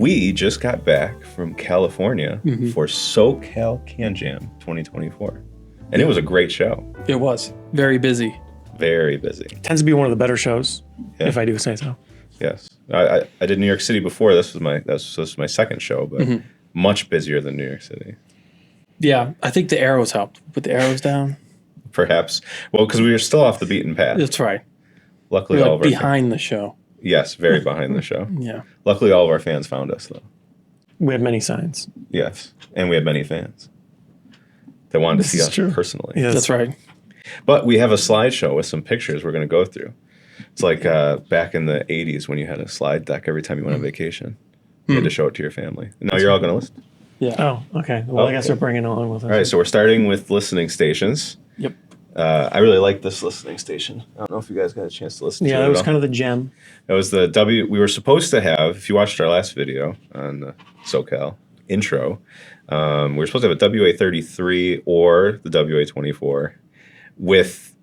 we just got back from California for SoCal CanJam 2024. And it was a great show. It was. Very busy. Very busy. Tends to be one of the better shows, if I do say so. Yes. I did New York City before. This was my second show, but much busier than New York City. Yeah, I think the arrows helped. Put the arrows down. Perhaps. Well, because we were still off the beaten path. That's right. Luckily, We're all like of our behind the show. Yes, very behind the show. Yeah. Luckily, all of our fans found us, though. We have many signs. Yes, and we have many fans that wanted to see us personally. Yes. That's right. But we have a slideshow with some pictures we're going to go through. It's like back in the 80s when you had a slide deck every time you went on vacation. You had to show it to your family. And now you're all going to listen. Yeah. Oh, okay. Well, I guess we're bringing it along with us. All right, so we're starting with listening stations. Yep. I really like this listening station. I don't know if you guys got a chance to listen to it. Yeah, that was kind of the gem. It was the we were supposed to have, if you watched our last video on the SoCal intro, we were supposed to have a WA33 or the WA24 with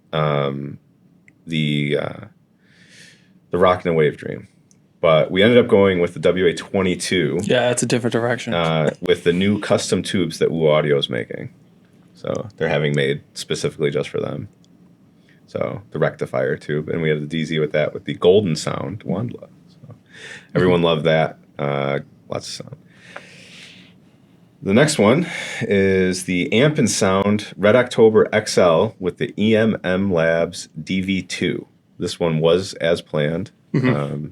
the Rock and Wave Dream. But we ended up going with the WA22. Yeah, that's a different direction. With the new custom tubes that Woo Audio is making. So they're having made specifically just for them. So the rectifier tube. And we had the DZ with that with the golden sound Wandla. So everyone loved that. Lots of sound. The next one is the Amp and Sound Red October XL with the EMM Labs DV2. This one was as planned. Did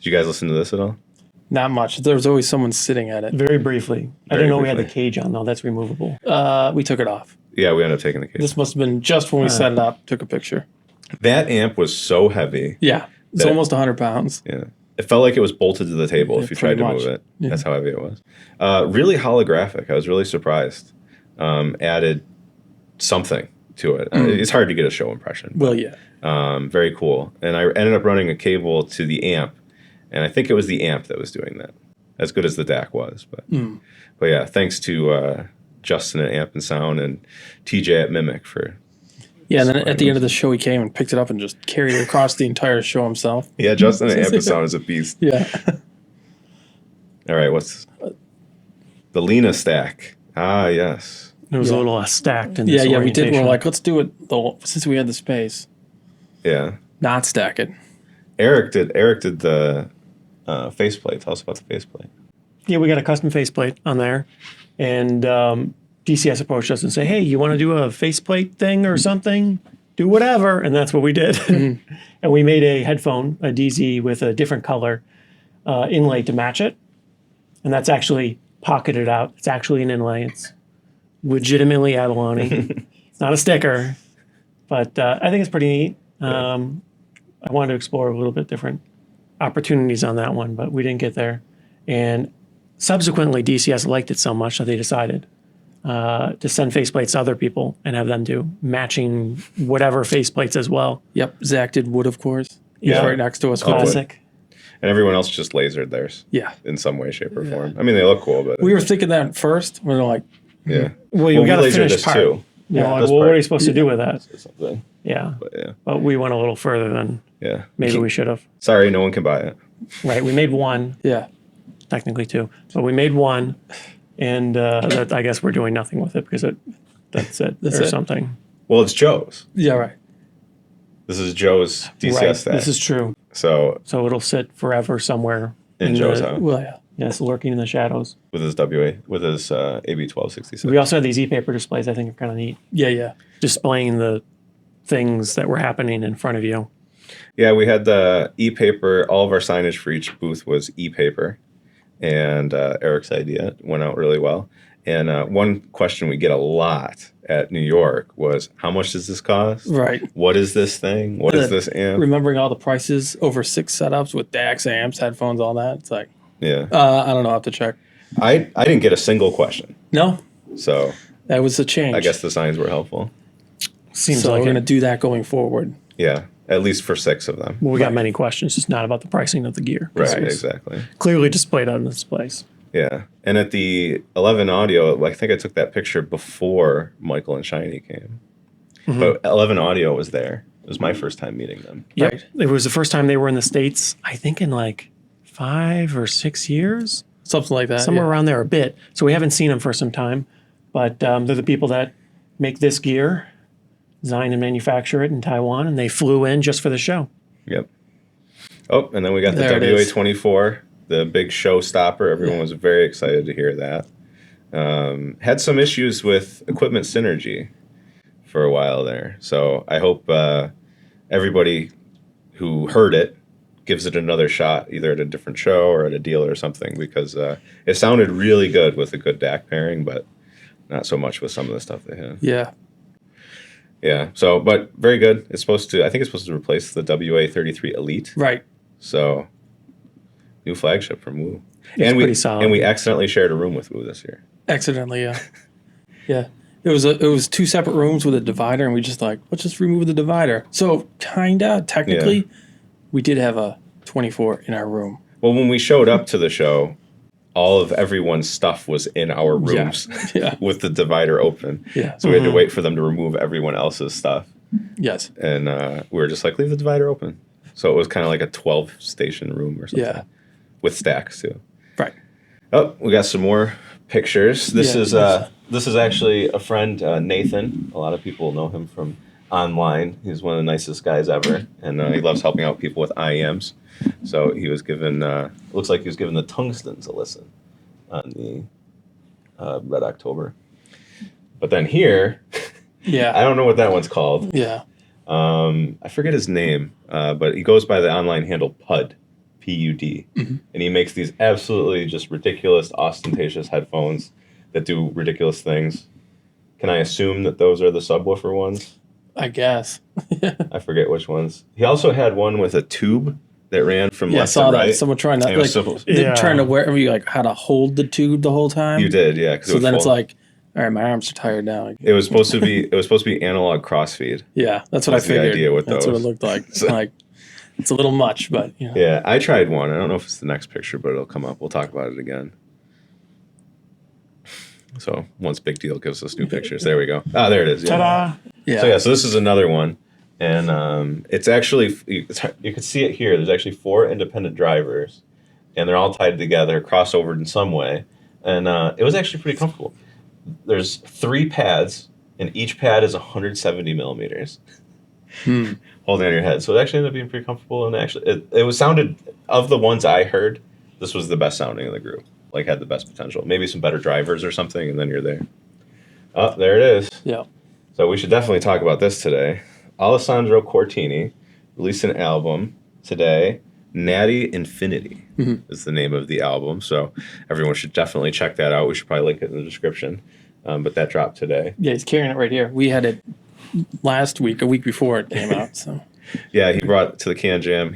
you guys listen to this at all? Not much. There was always someone sitting at it. Very briefly. I didn't know we had the cage on, though. That's removable. We took it off. Yeah, we ended up taking the case. This must have been just when we set it up, took a picture. That amp was so heavy. Yeah. It's almost 100 pounds. Yeah. It felt like it was bolted to the table if you tried to move it. Yeah. That's how heavy it was. Really holographic. I was really surprised. Added something to it. It's hard to get a show impression. Well, yeah. Very cool. And I ended up running a cable to the amp. And I think it was the amp that was doing that. As good as the DAC was. But yeah, thanks to Justin at Amp and Sound and TJ at Mimic for... Yeah, and then at the end of the show, he came and picked it up and just carried it across the entire show himself. Yeah, Justin at Amp and Sound is a beast. Yeah. All right, what's... The Lena stack. Ah, yes. It was a little stacked in this Yeah, we did. orientation. We're like, let's do it since we had the space. Yeah. Not stack it. Eric did the faceplate. Tell us about the faceplate. Yeah, we got a custom faceplate on there. And DCS approached us and said, hey, you want to do a faceplate thing or something? Do whatever. And that's what we did. And we made a headphone, a DZ with a different color inlay to match it. And that's actually pocketed out. It's actually an inlay. It's legitimately abalone. It's not a sticker. But I think it's pretty neat. I wanted to explore a little bit different opportunities on that one, but we didn't get there. And subsequently, DCS liked it so much that they decided to send faceplates to other people and have them do matching whatever faceplates as well. Yep. Zach did wood, of course. He's Yeah. right next to us. Classic. And everyone else just lasered theirs. Yeah. In some way, shape, or form. I mean, they look cool, but... We were thinking that at first. We were like... Yeah. Well, you got to lasered finish this part. too. Yeah, like, this well, what part. are you supposed to do with that? Something. Yeah. But But we went a little further than maybe we should have. Sorry, no one can buy it. Right. We made one, Yeah. technically two. But we made one, and that, I guess we're doing nothing with it because that's it That's or it. something. Well, it's Joe's. Yeah, right. This is Joe's DCS Right. stack. This is true. So So it'll sit forever somewhere in Joe's house Well, yeah. Yes, lurking in the shadows. with his AB1266. We also have these e-paper displays I think are kind of neat. Yeah. Displaying the things that were happening in front of you. Yeah, we had the e-paper. All of our signage for each booth was e-paper. And Eric's idea went out really well. And one question we get a lot at New York was, how much does this cost? Right. What is this thing? What is this amp? Remembering all the prices over 6 setups with DACs, amps, headphones, all that. It's like, Yeah. I don't know. I have to check. I didn't get a single question. No, So that was a change. I guess the signs were helpful. Seems so like we're going to it. do that going forward. Yeah. At least for 6 of them. Well, we got many questions, just not about the pricing of the gear. Right, It's exactly. clearly displayed on the displays. Yeah. And at the 11 Audio, I think I took that picture before Michael and Shiny came. But 11 Audio was there. It was my first time meeting them. Yep. Right. It was the first time they were in the States, I think in like 5 or 6 years. Something like that. somewhere around there a bit. So we haven't seen them for some time, but they're the people that make this gear, design and manufacture it in Taiwan, and they flew in just for the show. Yep. Oh, and then we got the There it is. WA24, the big showstopper. Everyone was very excited to hear that. Had some issues with equipment synergy for a while there. So I hope everybody who heard it gives it another shot, either at a different show or at a dealer or something, because it sounded really good with a good DAC pairing, but not so much with some of the stuff they had. Yeah. Yeah. So, but very good. I think it's supposed to replace the WA33 Elite. Right. So, new flagship from Woo. It's pretty solid. And we accidentally shared a room with Woo this year. Accidentally, yeah. Yeah. It was two separate rooms with a divider, and we just let's just remove the divider. So, technically, we did have a 24 in our room. Well, when we showed up to the show, all of everyone's stuff was in our rooms Yeah. with the divider open. Yeah. So we had to wait for them to remove everyone else's stuff. Yes. And we were just like, leave the divider open. So it was kind of like a 12-station room or something. Yeah. With stacks, too. Right. Oh, we got some more pictures. This Yeah. is actually a friend, Nathan. A lot of people know him from online. He's one of the nicest guys ever, and he loves helping out people with IEMs. So he was given, looks like he was given the Tungstens a listen on the Red October. But then here, Yeah. I don't know what that one's called. Yeah. I forget his name, but he goes by the online handle PUD, P-U-D. Mm-hmm. And he makes these absolutely just ridiculous, ostentatious headphones that do ridiculous things. Can I assume that those are the subwoofer ones? I guess. I forget which ones. He also had one with a tube that ran from Yeah, I left saw to that. right. Someone trying to And it was they're trying to wear you how to hold the tube the whole time. You did, yeah. 'Cause So then it's fold. like, all right, my arms are tired now. It was supposed to be analog crossfeed. Yeah, that's what That's I the figured. idea with That's those. what it looked like. So- Like, it's a little much, but Yeah, I tried one. I don't know if it's the next picture, but it'll come up. We'll talk about it again. So once Big Deal gives us new pictures, there we go. Ah, there it is. Yeah. Ta-da! yeah. So this is another one, and it's actually you can see it here. There's actually 4 independent drivers, and they're all tied together, crossovered in some way, and it was actually pretty comfortable. There's 3 pads, and each pad is 170 millimeters. Holding on your head, so it actually ended up being pretty comfortable. And actually, it was sounded of the ones I heard, this was the best sounding of the group. Like had the best potential. Maybe some better drivers or something, and then you're there. Oh, there it is. Yeah. So we should definitely talk about this today. Alessandro Cortini released an album today. Natty Infinity is the name of the album. So everyone should definitely check that out. We should probably link it in the description. But that dropped today. Yeah, he's carrying it right here. We had it last week, a week before it came out. So Yeah, he brought it to the CanJam.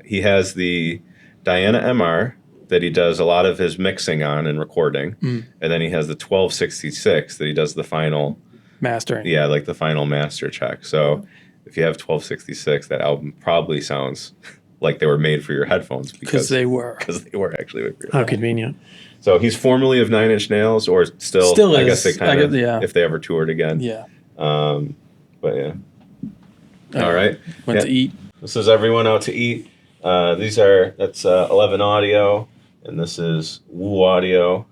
He has the Diana MR that he does a lot of his mixing on and recording. And then he has the 1266 that he does the final, mastering. like the final master check. So if you have 1266, that album probably sounds like they were made for your headphones Because they were. Because they were actually made for your How headphones. convenient. So he's formerly of Nine Inch Nails, or still I is. guess they kind of, yeah. if they ever toured again. Yeah. But yeah. All right. Went Yeah. to eat. This is everyone out to eat. That's 11 Audio, and this is Woo Audio,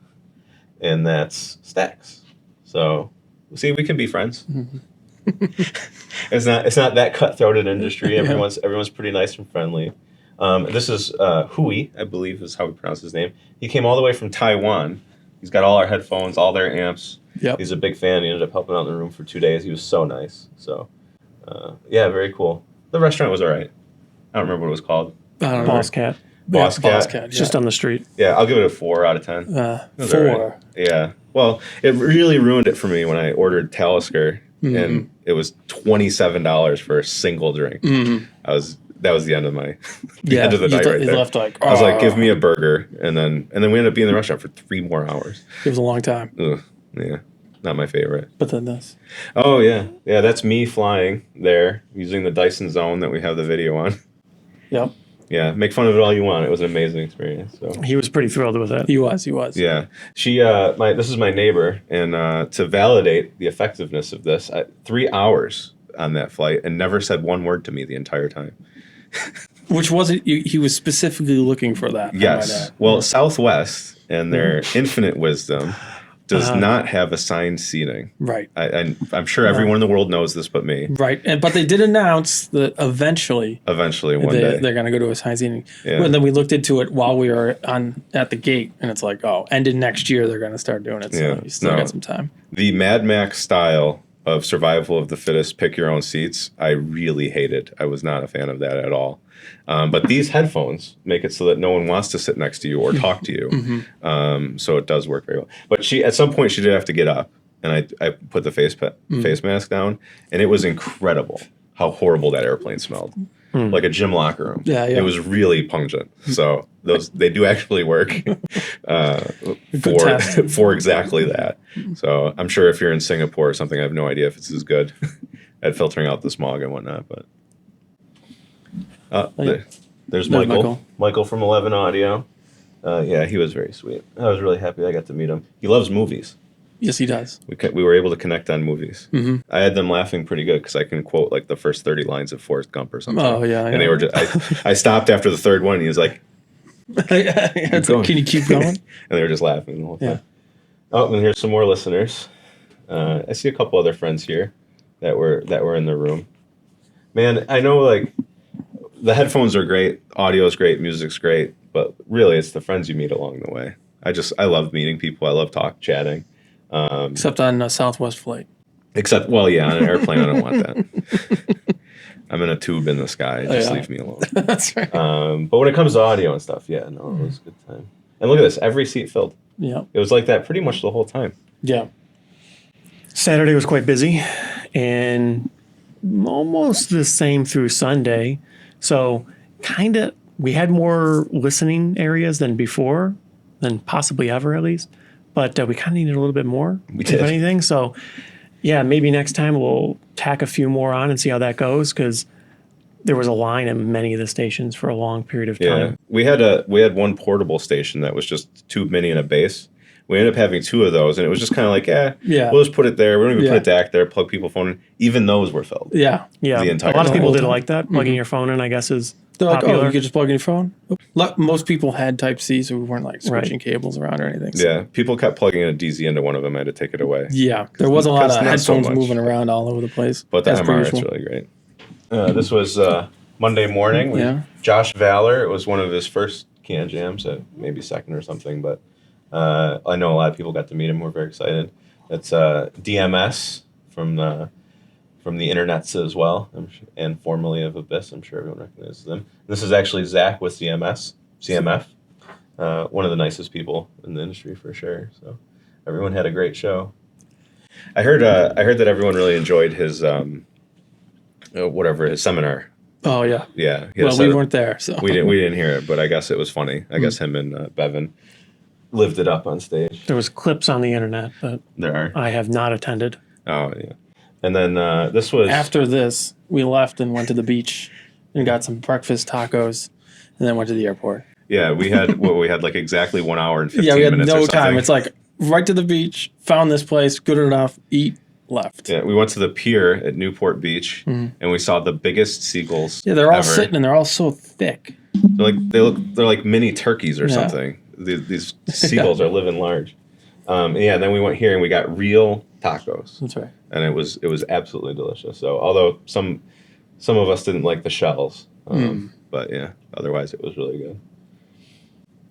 and that's Stax. So, see, we can be friends. It's not that cutthroat an industry. Everyone's pretty nice and friendly. This is Hui, I believe is how we pronounce his name. He came all the way from Taiwan. He's got all our headphones, all their amps. Yep. He's a big fan. He ended up helping out in the room for 2 days. He was so nice. So, yeah, very cool. The restaurant was all right. I don't remember what it was called. I don't know. Boss Cat. Boss Boss Cat. Cat. It's just on the street. Yeah, I'll give it a 4 out of 10. It was all 4. right. Yeah. Well, it really ruined it for me when I ordered Talisker, and it was $27 for a single drink. That was the end of my end of the night right you there. left like, I was like, give me a burger, and then we ended up being in the restaurant for 3 more hours. It was a long time. Ugh, yeah, not my favorite. But then this. Oh yeah, that's me flying there using the Dyson Zone that we have the video on. Yep. Yeah, make fun of it all you want. It was an amazing experience. So. He was pretty thrilled with that. He was. Yeah, this is my neighbor, and to validate the effectiveness of this, 3 hours on that flight, and never said one word to me the entire time. Which wasn't, he was specifically looking for that. Yes. Well, Southwest and their infinite wisdom does not have assigned seating. Right. I'm sure everyone in the world knows this but me. Right. But they did announce that eventually one day. They're going to go to assigned seating. Yeah. And then we looked into it while we were at the gate, and it's like, ended next year they're going to start doing it. So you still got some time. The Mad Max style of survival of the fittest, pick your own seats, I really hated. I was not a fan of that at all. But these headphones make it so that no one wants to sit next to you or talk to you. So it does work very well. But at some point she did have to get up, and I put the face mask down, and it was incredible how horrible that airplane smelled. Like a gym locker room. Yeah. It was really pungent. So they do actually work for exactly that. So I'm sure if you're in Singapore or something, I have no idea if it's as good at filtering out the smog and whatnot. But there's Michael. Michael from 11 Audio. Yeah, he was very sweet. I was really happy I got to meet him. He loves movies. Yes, he does. We were able to connect on movies. I had them laughing pretty good because I can quote like the first 30 lines of Forrest Gump or something. Oh, yeah. And they were just, I stopped after the third one and he was like, can you keep going? And they were just laughing the whole time. Oh, and here's some more listeners. I see a couple other friends here that were in the room. Man, I know like the headphones are great, audio is great, music's great, but really it's the friends you meet along the way. I love meeting people. I love chatting. Except on a Southwest flight. On an airplane, I don't want that. I'm in a tube in the sky. Just leave me alone. That's right. But when it comes to audio and stuff, it was a good time. And look at this, every seat filled. Yeah. It was like that pretty much the whole time. Yeah. Saturday was quite busy, and almost the same through Sunday. So we had more listening areas than before, than possibly ever at least. But we kind of needed a little bit more, if anything. So, maybe next time we'll tack a few more on and see how that goes, because there was a line at many of the stations for a long period of time. Yeah, we had one portable station that was just tube mini and a base. We ended up having two of those, and it was just kind of like, we'll just put it there. We don't even put it back there, plug people's phone in. Even those were filled. Yeah. The entire a lot of people did time. like that. Plugging your phone in, I guess, is They're popular. like, you could just plug in your phone? Most people had Type-C, so we weren't like switching cables around or anything. So. Yeah, people kept plugging in a DZ into one of them. I had to take it away. Yeah, there was a lot of headphones much. moving around all over the place. But the MR is really great. This was Monday morning. Josh Valor, it was one of his first CanJams, maybe second or something, but I know a lot of people got to meet him. We're very excited. It's DMS from the internets as well, and formerly of Abyss. I'm sure everyone recognizes them. This is actually Zach with CMF, one of the nicest people in the industry for sure. So everyone had a great show. I heard that everyone really enjoyed his his seminar. Oh yeah. Yeah. Well, we weren't there, so we didn't hear it, but I guess it was funny. I guess him and Bevan lived it up on stage. There was clips on the internet, but There are. I have not attended. Oh yeah. And then this was after this, we left and went to the beach and got some breakfast tacos, and then went to the airport. Yeah, we had like exactly 1 hour and 15 we had minutes. no or time. It's like right to the beach, found this place, good enough, eat, left. Yeah, we went to the pier at Newport Beach, and we saw the biggest seagulls. Yeah, they're all ever. sitting and they're all so thick. They're like mini turkeys or something. These seagulls are living large. And then we went here and we got real tacos. That's right. And it was absolutely delicious. So although some of us didn't like the shells, but yeah, otherwise it was really good.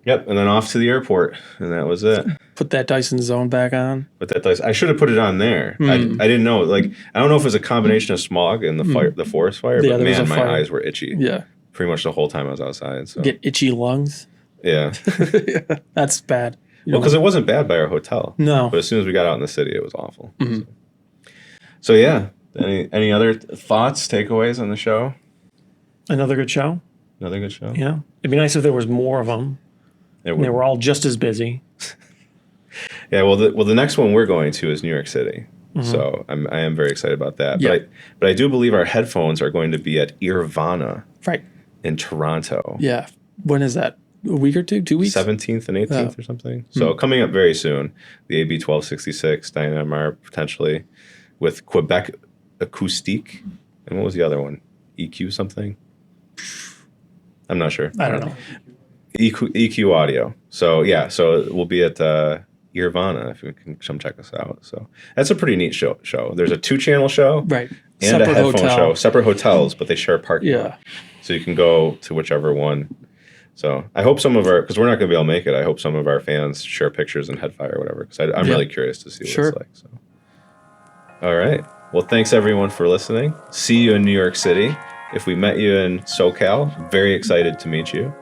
Yep, and then off to the airport, and that was it. Put that Dyson Zone back on. I should have put it on there. I didn't know. Like, I don't know if it was a combination of smog and the forest fire, but man, my eyes were itchy. Yeah. Pretty much the whole time I was outside. So Get itchy lungs. yeah. That's bad. Well, because it wasn't bad by our hotel. No. But as soon as we got out in the city, it was awful. So yeah. Any other thoughts, takeaways on the show? Another good show. Another good show. Yeah. It'd be nice if there was more of them. They were all just as busy. Yeah, well, the next one we're going to is New York City, so I am very excited about that. Yep. But I do believe our headphones are going to be at Irvana, right, in Toronto. Yeah, when is that? A week or two? 2 weeks? 17th and 18th or something. So coming up very soon, the AB 1266 Dynamar potentially with Quebec Acoustique, and what was the other one? EQ something. I'm not sure. I don't know. EQ Audio. So yeah, so we'll be at Irvana if you can come check us out. So that's a pretty neat show. There's a 2-channel show, Right. and a Separate headphone hotel. show. Separate hotels, but they share a parking Yeah. lot. So you can go to whichever one. So I hope some of our, because we're not going to be able to make it, I hope some of our fans share pictures in Headfire or whatever, because I'm really curious to see what Sure. it's like. So, all right. Well, thanks everyone for listening. See you in New York City. If we met you in SoCal, very excited to meet you.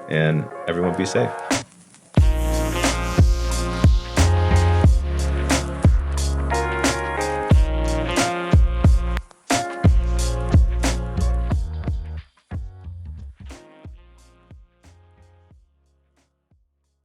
And everyone be safe.